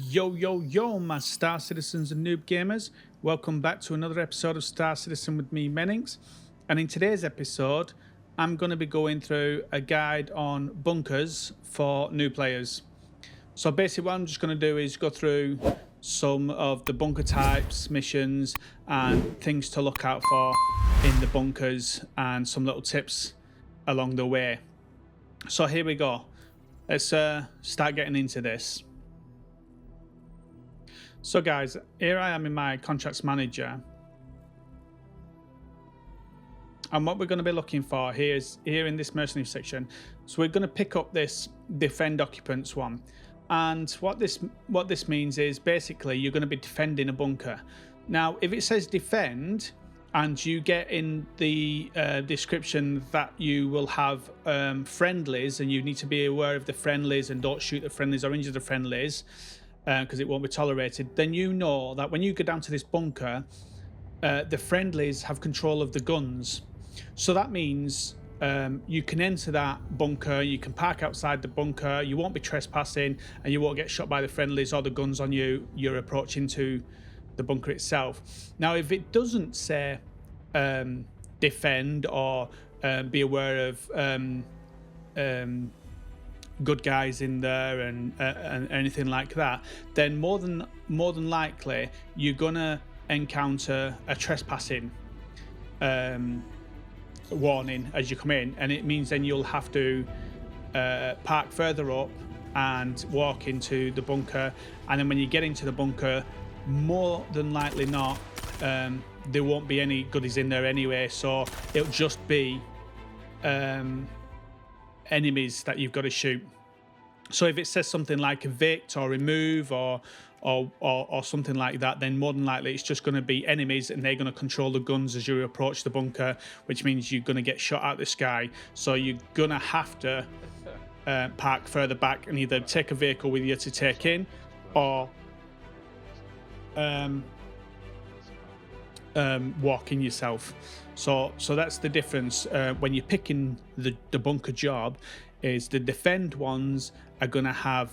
Yo, yo, yo, my Star Citizens and Noob Gamers. Welcome back to another episode of Star Citizen with me, Mennings. And in today's episode, I'm going to be going through a guide on bunkers for new players. So basically what I'm just going to do is go through some of the bunker types, missions, and things to look out for in the bunkers and some little tips along the way. So here we go. Let's start getting into this. So guys, here I am in my contracts manager, and what we're going to be looking for here in this mercenary section. So we're going to pick up this defend occupants one, and what this means is basically you're going to be defending a bunker. Now if it says defend and you get in the description that you will have friendlies, and you need to be aware of the friendlies and don't shoot the friendlies or injure the friendlies, because it won't be tolerated, then you know that when you go down to this bunker, the friendlies have control of the guns. So that means you can enter that bunker, you can park outside the bunker, you won't be trespassing, and you won't get shot by the friendlies or the guns on you. You're approaching to the bunker itself. Now, if it doesn't say defend or be aware of good guys in there and anything like that, then more than likely you're gonna encounter a trespassing warning as you come in, and it means then you'll have to park further up and walk into the bunker. And then when you get into the bunker, more than likely not, there won't be any goodies in there anyway, so it'll just be enemies that you've got to shoot. So if it says something like evict or remove or something like that, then more than likely it's just going to be enemies, and they're going to control the guns as you approach the bunker, which means you're going to get shot out of the sky. So you're going to have to park further back and either take a vehicle with you to take in, or walk in yourself. So that's the difference when you're picking the bunker job. Is the defend ones are going to have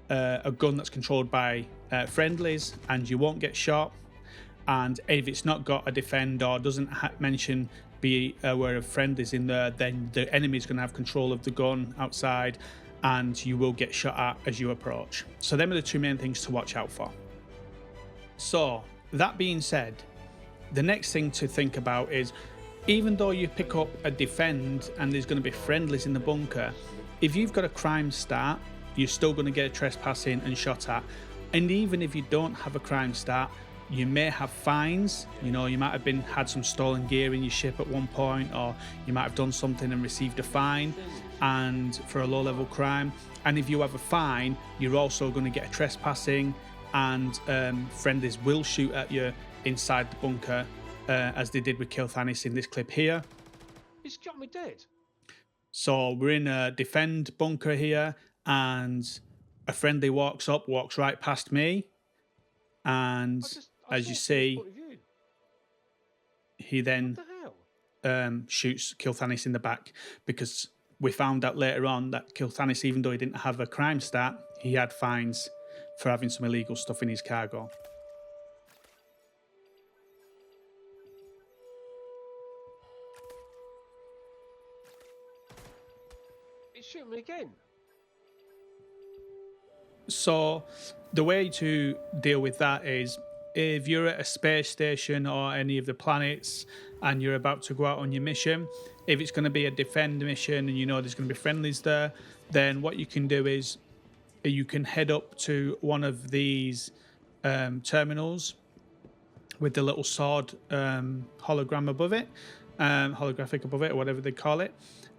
a gun that's controlled by friendlies, and you won't get shot. And if it's not got a defend or doesn't mention be aware of friendlies in there, then the enemy's going to have control of the gun outside, and you will get shot at as you approach. So them are the two main things to watch out for. So that being said, the next thing to think about is, even though you pick up a defend and there's going to be friendlies in the bunker, if you've got a crime stat, you're still going to get a trespassing and shot at. And even if you don't have a crime stat, you may have fines. You know, you might have had some stolen gear in your ship at one point, or you might have done something and received a fine and for a low-level crime. And if you have a fine, you're also going to get a trespassing, and friendlies will shoot at you inside the bunker, as they did with Kilthanis in this clip here. He's shot me dead. So we're in a defend bunker here, and a friendly walks right past me, and as you see, he then shoots Kilthanis in the back, because we found out later on that Kilthanis, even though he didn't have a crime stat, he had fines for having some illegal stuff in his cargo. He's shooting me again. So the way to deal with that is, if you're at a space station or any of the planets and you're about to go out on your mission, if it's going to be a defend mission and you know there's going to be friendlies there, then what you can do is you can head up to one of these terminals with the little sword hologram above it, holographic above it, or whatever they call it,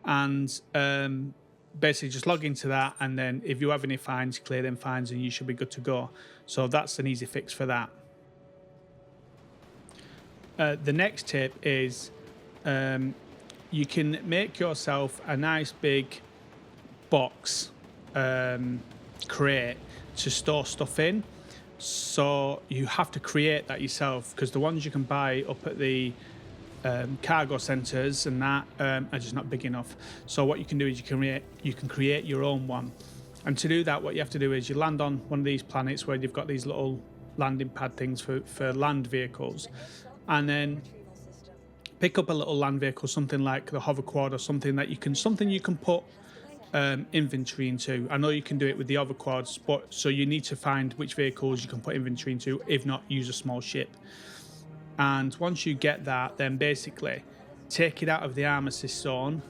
and basically just log into that, and then if you have any fines, clear them fines, and you should be good to go. So that's an easy fix for that. The next tip is you can make yourself a nice big box crate to store stuff in. So you have to create that yourself, because the ones you can buy up at the cargo centres and that are just not big enough. So what you can do is you can create your own one, And to do that, what you have to do is you land on one of these planets where you've got these little landing pad things for land vehicles, and then pick up a little land vehicle, something like the hover quad or something that you can put inventory into. I know you can do it with the hover quads, but so you need to find which vehicles you can put inventory into. If not, use a small ship. And once you get that, then basically take it out of the armistice zone,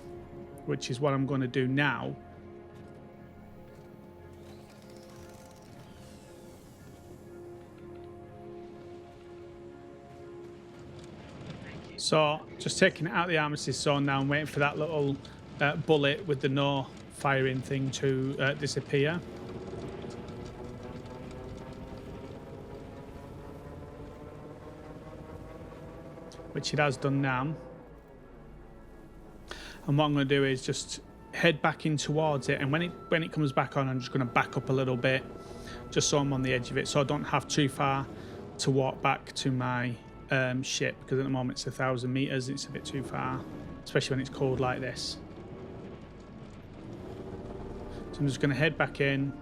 which is what I'm going to do now. So just taking it out of the armistice zone now and waiting for that little bullet with the no firing thing to disappear. Which it has done now. And what I'm going to do is just head back in towards it, and when it comes back on, I'm just going to back up a little bit just so I'm on the edge of it, so I don't have too far to walk back to my ship, because at the moment it's 1,000 meters. It's a bit too far, especially when it's cold like this. So I'm just going to head back in,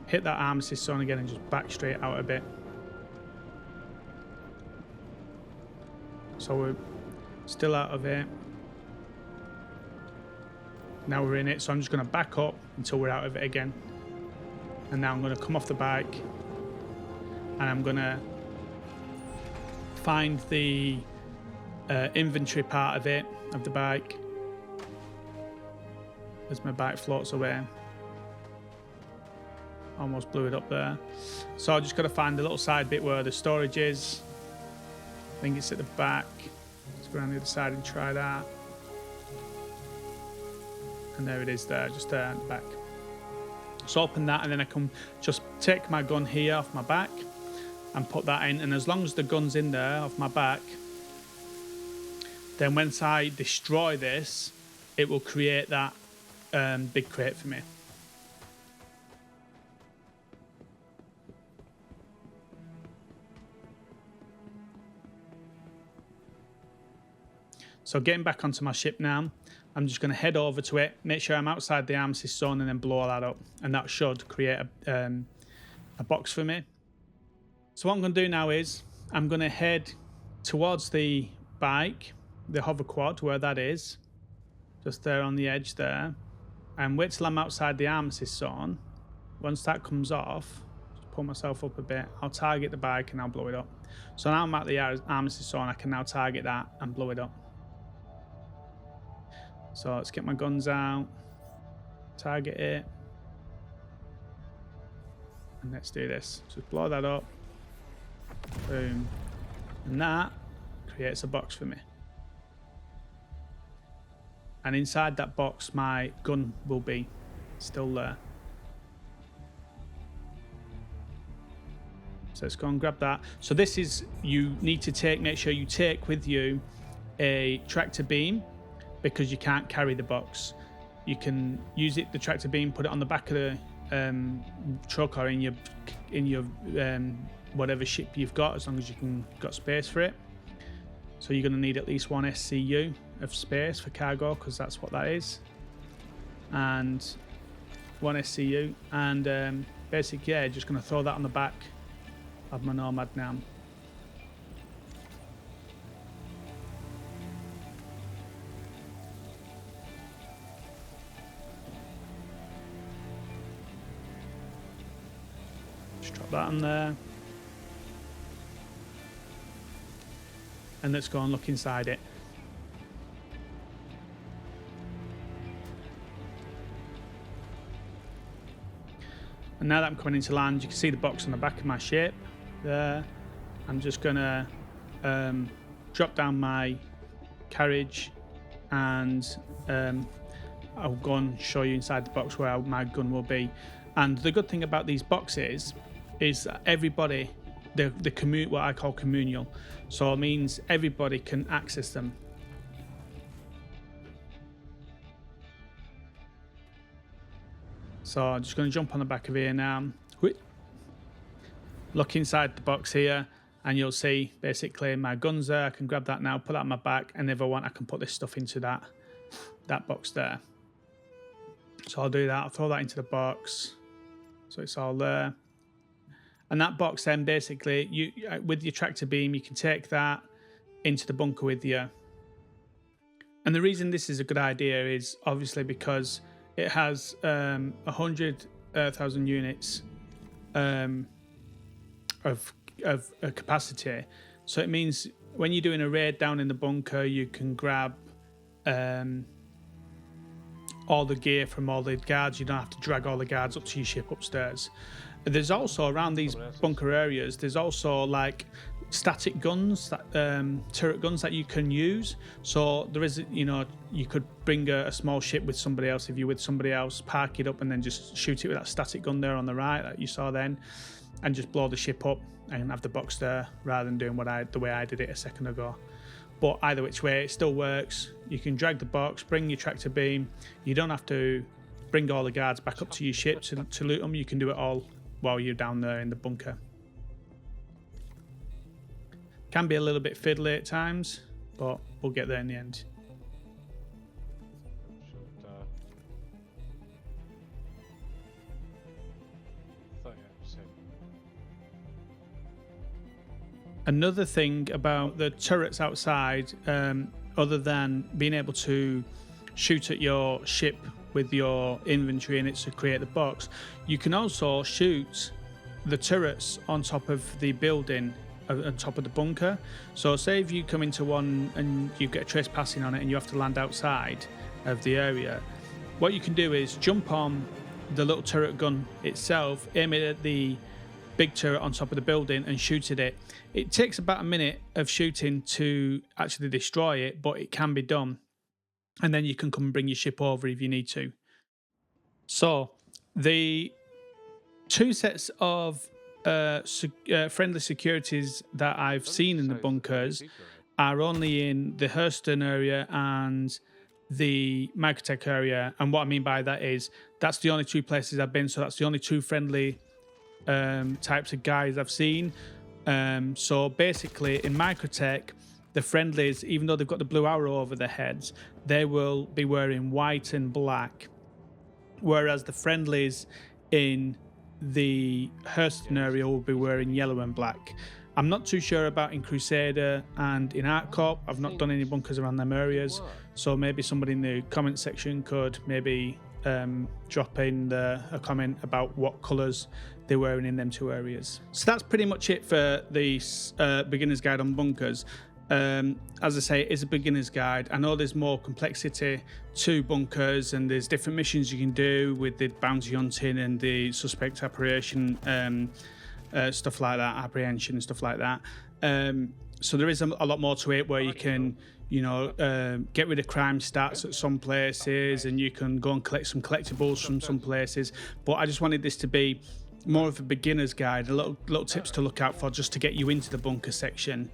hit that armistice zone again, and just back straight out a bit. So we're still out of it. Now we're in it, so I'm just going to back up until we're out of it again. And now I'm going to come off the bike, and I'm going to find the inventory part of it, of the bike, as my bike floats away. Almost blew it up there. So I just got to find the little side bit where the storage is. I think it's at the back. Let's go around the other side and try that. And there it is there, just there at the back. So open that, and then I can just take my gun here off my back and put that in. And as long as the gun's in there off my back, then once I destroy this, it will create that big crate for me. So getting back onto my ship now, I'm just going to head over to it, make sure I'm outside the armistice zone, and then blow that up. And that should create a box for me. So what I'm going to do now is I'm going to head towards the bike, the hover quad, where that is, just there on the edge there, and wait till I'm outside the armistice zone. Once that comes off, just pull myself up a bit, I'll target the bike and I'll blow it up. So now I'm at the armistice zone, I can now target that and blow it up. So let's get my guns out, target it, and let's do this. Just blow that up, boom, and that creates a box for me. And inside that box, my gun will be still there. So let's go and grab that. So this is, you need to make sure you take with you a tractor beam, because you can't carry the box. You can use it, the tractor beam, put it on the back of the truck or in your whatever ship you've got, as long as got space for it. So you're going to need at least one SCU of space for cargo, because that's what that is, and one SCU. And basically, yeah, just going to throw that on the back of my Nomad now. That on there, and let's go and look inside it. And now that I'm coming into land, you can see the box on the back of my ship there. I'm just gonna drop down my carriage, and I'll go and show you inside the box where my gun will be. And the good thing about these boxes is that everybody, what I call communal, so it means everybody can access them. So I'm just going to jump on the back of here now, look inside the box here, and you'll see basically my guns there. I can grab that now, put that on my back, and if I want, I can put this stuff into that box there. So I'll do that. I'll throw that into the box. So it's all there. And that box then basically, you with your tractor beam, you can take that into the bunker with you. And the reason this is a good idea is obviously because it has 100,000 units of capacity. So it means when you're doing a raid down in the bunker, you can grab all the gear from all the guards. You don't have to drag all the guards up to your ship upstairs. There's also around these bunker areas, there's also like static guns, that turret guns that you can use. So there is, you could bring a small ship with somebody else. If you're with somebody else, park it up and then just shoot it with that static gun there on the right that you saw then, and just blow the ship up and have the box there rather than doing the way I did it a second ago. But either which way, it still works. You can drag the box, bring your tractor beam. You don't have to bring all the guards back up to your ship to loot them. You can do it all while you're down there in the bunker. Can be a little bit fiddly at times, but we'll get there in the end. Another thing about the turrets outside, other than being able to shoot at your ship with your inventory in it to create the box, you can also shoot the turrets on top of the building, on top of the bunker. So say if you come into one and you get a trespassing on it and you have to land outside of the area, what you can do is jump on the little turret gun itself, aim it at the big turret on top of the building and shoot at it. It takes about a minute of shooting to actually destroy it, but it can be done. And then you can come and bring your ship over if you need to. So the two sets of friendly securities that I've seen in the bunkers are only in the Hurston area and the Microtech area. And what I mean by that is that's the only two places I've been. So that's the only two friendly types of guys I've seen. So basically in Microtech, the friendlies, even though they've got the blue arrow over their heads, they will be wearing white and black, whereas the friendlies in the Hurston area will be wearing yellow and black. I'm not too sure about in Crusader and in ArtCorp. I've not done any bunkers around them areas, so maybe somebody in the comment section could maybe drop in a comment about what colours they're wearing in them two areas. So that's pretty much it for the beginner's guide on bunkers. As I say, it is a beginner's guide. I know there's more complexity to bunkers and there's different missions you can do with the bounty hunting and the suspect apprehension, stuff like that, apprehension and stuff like that. So there is a lot more to it where you can get rid of crime stats at some places and you can go and collect some collectibles from some places. But I just wanted this to be more of a beginner's guide, a little tips to look out for just to get you into the bunker section.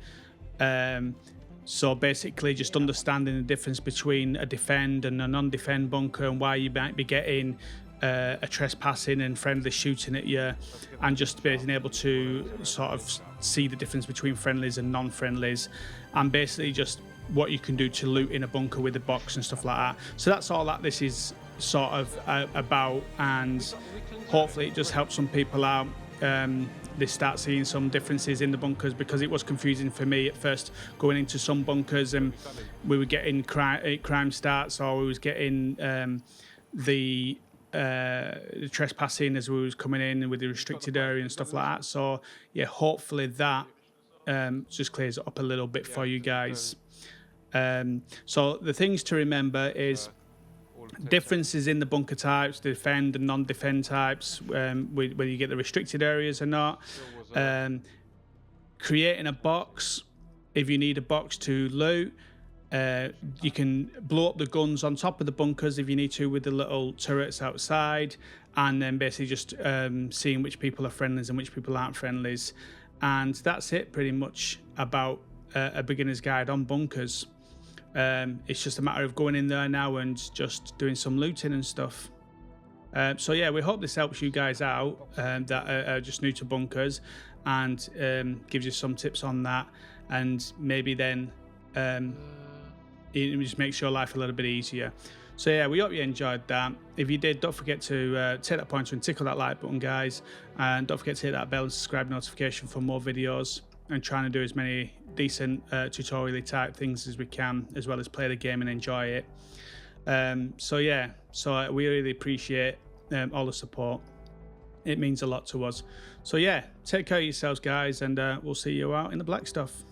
So basically just understanding the difference between a defend and a non-defend bunker and why you might be getting a trespassing and friendly shooting at you, and just being able to sort of see the difference between friendlies and non-friendlies, and basically just what you can do to loot in a bunker with a box and stuff like that. So that's all that this is sort of about, and hopefully it just helps some people out. They start seeing some differences in the bunkers, because it was confusing for me at first going into some bunkers and we were getting crime stats, or we was getting the trespassing as we was coming in with the restricted area and stuff like that. So yeah, hopefully that just clears it up a little bit for you guys. So the things to remember is differences in the bunker types, defend and non-defend types, whether you get the restricted areas or not. Creating a box, if you need a box to loot. You can blow up the guns on top of the bunkers if you need to with the little turrets outside, and then basically just seeing which people are friendlies and which people aren't friendlies. And that's it pretty much about a beginner's guide on bunkers. It's just a matter of going in there now and just doing some looting and stuff. So yeah, we hope this helps you guys out that are just new to bunkers, and gives you some tips on that, and maybe then it just makes your life a little bit easier. So yeah, we hope you enjoyed that. If you did, don't forget to take that pointer and tickle that like button, guys, and don't forget to hit that bell and subscribe notification for more videos, and trying to do as many decent tutorial type things as we can, as well as play the game and enjoy it. So yeah, so we really appreciate all the support. It means a lot to us. So yeah, take care of yourselves, guys, and we'll see you out in the black stuff.